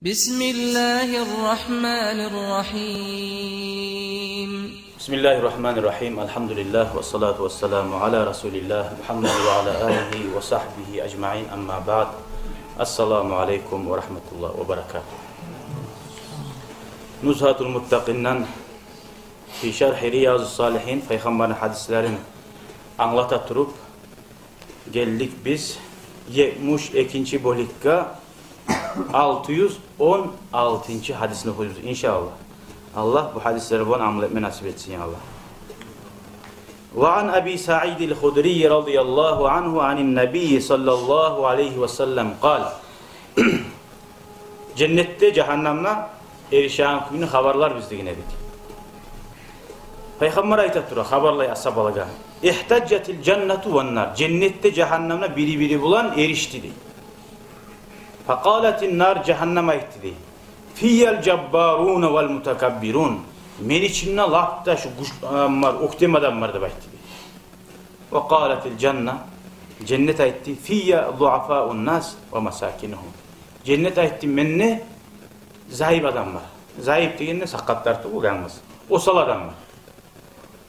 Bismillahirrahmanirrahim. Bismillahirrahmanirrahim. Elhamdülillah ve salatu ve selamu ala Resulillah Muhammed ve ala alihi ve sahbihi ecma'in, amma ba'd. Esselamu aleyküm ve rahmetullah ve berekatuhu. Nuzhatul Muttaqinnen fi şerhi Riyazu Salihin, Peygamberin hadislerin anlata turup geldik biz 72. bölükka 616. hadisini okuyuyoruz inşallah. Allah bu hadisleri bana amel etme nasip etsin ya Allah. Ve an Abi Sa'id el-Hudri radıyallahu anhu anin Nebi sallallahu aleyhi ve sellem kal. Cennette cehennemle erişen günü haberler bizde yine dedik. Peygamber ayet tura haberlay asabalaga. İhtaccetil cennetu ve nar. Cennette cehennemle biri bulan erişti dedi. Fakaletin nar cehennem ayet dedi. Fiyel cebbarun vel mutakabbirun. Men içinde lakta şu var, oktem adamlar da bayt dedi. Ve kâletil cennet. Cennet ayeti fiyye duafâun nas ve masakinuhum. Cennet ayeti menne zayıf adamlar. Zayıf degende sakatlar tuğul yalnız. Osal adamlar.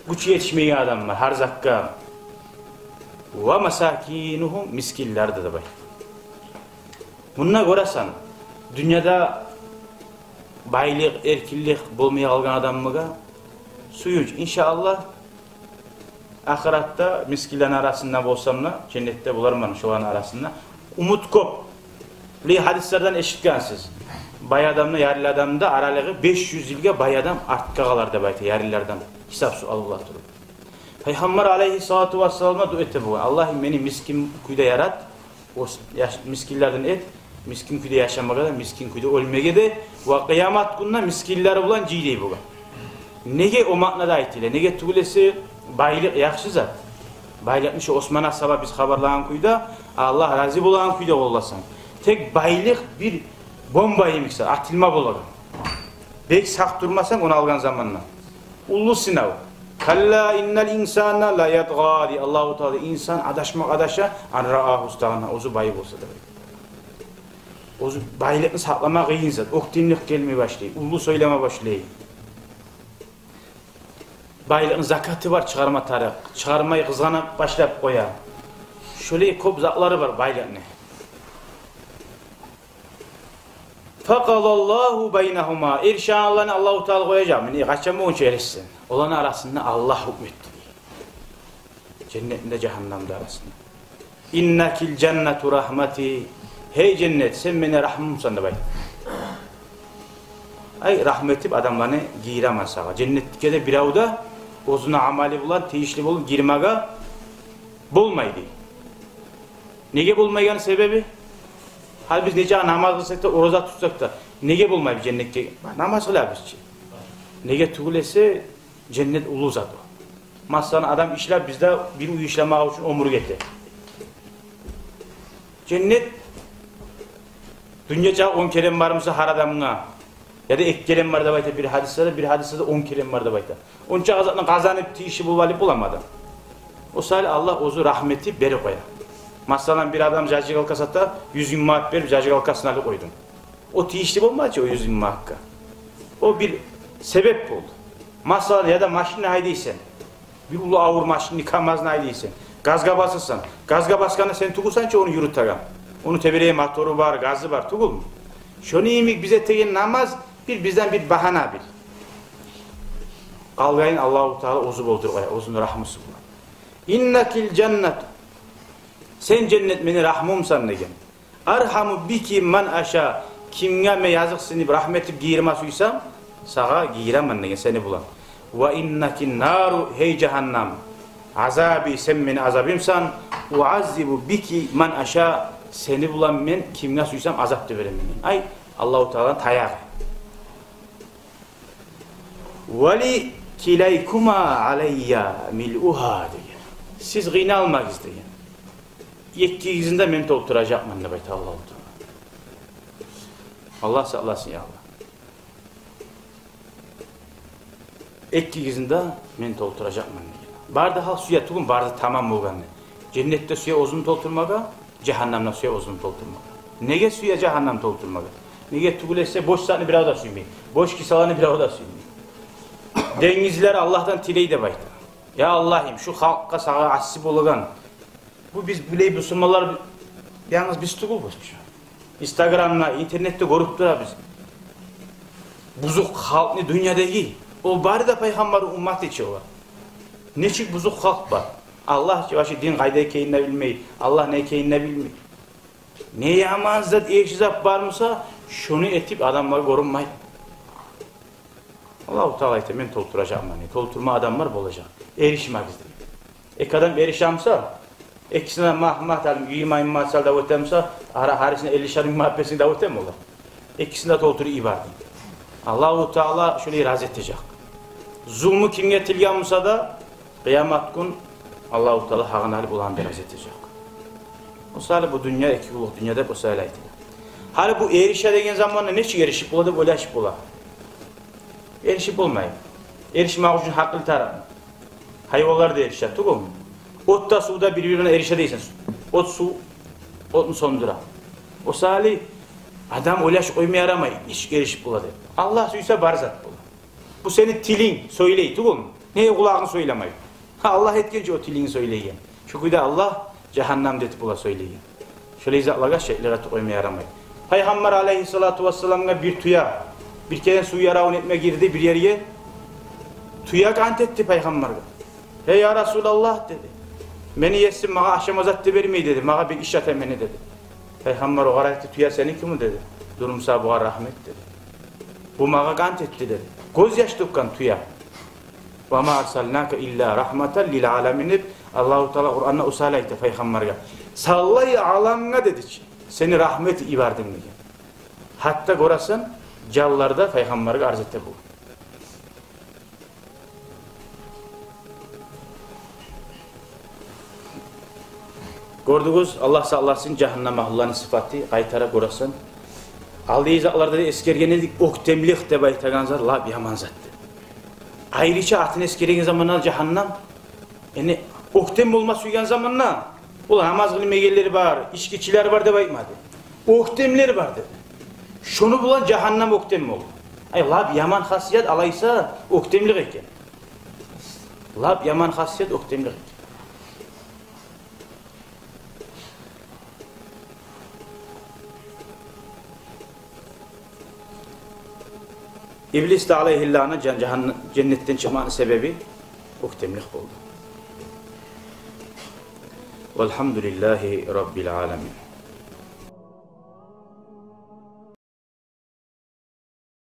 Güç yetişmeyen adamlar. Har zakka. Ve masakinuhum miskiller de bayt. Bununla göresen dünyada baylık, erkillik bulmaya kalgan adamlığa suyuc inşallah ahiratta miskillerin arasında bolsamla cennette bularım şu an arasında umut kop. Li hadislerden eşitkensiz. Bay adamla yarılı adamda aralığı 500 yılga bay adam artka kalarda bayta yarılardan hesap su Allah durur. Peygamber aleyhissalatu vesselam'a dua etti bu. Allah'ım beni miskin kuyda yarat. O miskinlerden et. Miskin küde yaşamağa da, miskin küde ölmege de ve kıyamet gününe miskinler olan ciydey buğa. Nege o maknada aytiyle, nege tügülesi baylık yakşı zat. Baylıkmış Osman Asab'a biz haberlayan kuyda, Allah razı bulan kuyda olasın. Tek baylık bir bomba yemekse, atılma bulalım. Bek sağ durmasan onu algan zamanla. Ullu sınav. Kalla innel insana la yadgâdi. Allah-u Teala insan adaşmak adaşa, an ra'ahu ustağına, ozu bayık olsa da. O baylıkını saklamak iyi zat. Oktimlik gelmeye başlayın. Ullu söyleme başlayın. Baylıkın zakatı var çıkarma tarih. Çıkarmayı kızgana başlayıp koya. Şöyle kop zatları var baylıkını. Fakalallahu beynehuma. İrşan Allah'ını Allah-u Teala koyacağım. Kaçamı onun çeyresin. Olan arasında Allah hükmetti. Cennetinde cehennemde arasında. İnnekil cennetu rahmeti. Hey cennet sen beni rahmımsan da bay. Ay rahmetim adamlarını giremez sağa. Cennetke de bir avda ozuna amali bulan, teyişli bulun girmeye bulmaydı. Nege bulmayan sebebi? Hal biz nece namaz kılsak da, oruza tutsak da nege bulmayı cennetke? Namaz kılar bizce. Nege tügülese cennet ulu zat o. Masana adam işler bizde bir uyu işlemek için omuru getir. Cennet dünyaca 10 kelime varmışsa har adamına ya da ek kelime var da bayta bir hadiste de 10 kelime var da bayta. Onca azatını kazanıp işi bulamadı. O sahil Allah ozu rahmeti beri koya. Masalan bir adam cacı kalkasata 100 gün maaş verip cacı kalkasını alıp koydum. O tişli bulmadı ki o 100 gün maaşka. O bir sebep oldu. Masalan ya da maşinle haydıysen bir ulu ağır maşinini yıkamazına haydıysen gazga basırsan gazga baskana sen tukulsan ki onu yürütagam. Onun tebereye motoru var, gazı var, tugul mu? Şunu iyimik bize tegen namaz, bizden bir bahana bil. Kalgayın Allah-u Teala ozu boldur, ozun rahmısı bulan. İnnekil cennet. Sen cennet beni rahmumsan degen. Arhamu biki man aşa. Kimge me yazık seni rahmetip giyirme suysam, sağa giyiremen degen seni bulan. Ve innekin naru hey cehennem. Azabi sen beni azabimsan. Ve azzibu biki man aşa. Seni bulan ben kimine suysam azap da veremem. Ay Allah-u Teala'nın tayağı. Veli kilaykuma aleyya mil'uha diyor. Siz gıyne almak isteyin. Yekkizinde men dolduracak mı bayta Allah-u Teala. Allah sağlasın ya Allah. Yekkizinde men dolduracak mı? Barda hal suya tulun barda tamam mı olganı. Cennette suya ozun doldurmaga. Cehennemle suya ozun doldurmaga. Nege suya cehennem doldurmaga? Nige tugulese boş saatini bir avda suymayı. Boş kisalarını bir avda suymayı. Dengizler Allah'tan tileyi de bayta. Ya Allah'ım şu halka sağa asip olagan. Bu biz biley Müslümanlar yalnız biz tugul boşmuş. Instagram'la, internette görüp dura biz. Buzuk halkni dünyadaki. O bari de peygamberin ummat içi var. Neçik buzuk halk var. Allah başı din kayda ekeyinle bilmeyi. Allah ne ekeyinle bilmeyi. Ne yaman zat eşizap varmısa şunu etip adamlar korunmayın. Allah-u Teala ite men tolturacağım beni. Tolturma adamlar olacak. Erişme bizde. Adam erişamsa ekisine mahmah talim 20 masal da ötemsa ara harisine 50 muhabbesini de ötem olur. İkisinde tolturu ibadet. Allah-u Teala şunu razı edecek. Zulmü kim getirganmısa da kıyamet gün Allah-u Teala hağını alıp olan biraz edecek. O sahile bu dünya iki yıllık dünyada bu sahile edilir. Hali bu erişe degen zamanla ne için erişip ola böyle erişip ola. Erişip olmayın. Erişmek için hakklı taraf. Hayvanlar da erişer. Tukul mu? Otta suda birbirine erişe değilsin. Ot su, otun sondura. O sahile adam öyle koymaya aramayın. Hiç erişip ola de. Allah suysa barzat ola. Bu senin tilin söyleyi. Tukul mu? Neye kulağını söylemeyin. Allah etkince o tilini söyleyin. Çünkü de Allah cehennem detip ola söyleyin. Şöyle izahlığa şeylere koymaya aramayın. Peygamber aleyhissalatu vesselam'a bir tuya, bir kere su yaravun etme girdi bir yere. Tuya kant etti Peygamber'e. Hey ya Resulallah dedi. Beni yesin bana akşam azat vermeyi dedi. Bana bir iş atın beni dedi. Peygamber o kadar etti. Tuya senin kimi dedi. Durumsa bu rahmet dedi. Bu bana kant etti dedi. Göz yaş dökken tuya. وَمَا أَرْسَلْنَاكَ إِلَّا رَحْمَةً لِلْعَالَمِينَ Allah-u Teala Kur'an'da usala etti Peygamber'e. Sallayı alanına dedi ki seni rahmet ibardim diye. Hatta görasın callarda Peygamber'e arz etti bu. Gördünüz Allah sallasın cehennem Allah'ın sıfatı kaytara görasın. Aldığı izahlarda da eskergenedik oktemlik de baytaganzar la bir yaman zattı. Ayrıca atın eskergen zamanlar cehennem yani oktem olma suygan zamanla ulan namaz kılma gelleri var, içkiçiler var da baymadı. Oktemler var dedi. Şunu bulan cehennem oktem oldu. Ay lab yaman hasiyet alaysa oktemlik eken. Lab yaman hasiyet oktemlik eken. İblis de aleyhillâhına cennetten çıkmanın sebebi oktemlik oldu. Velhamdülillahi Rabbil alemin.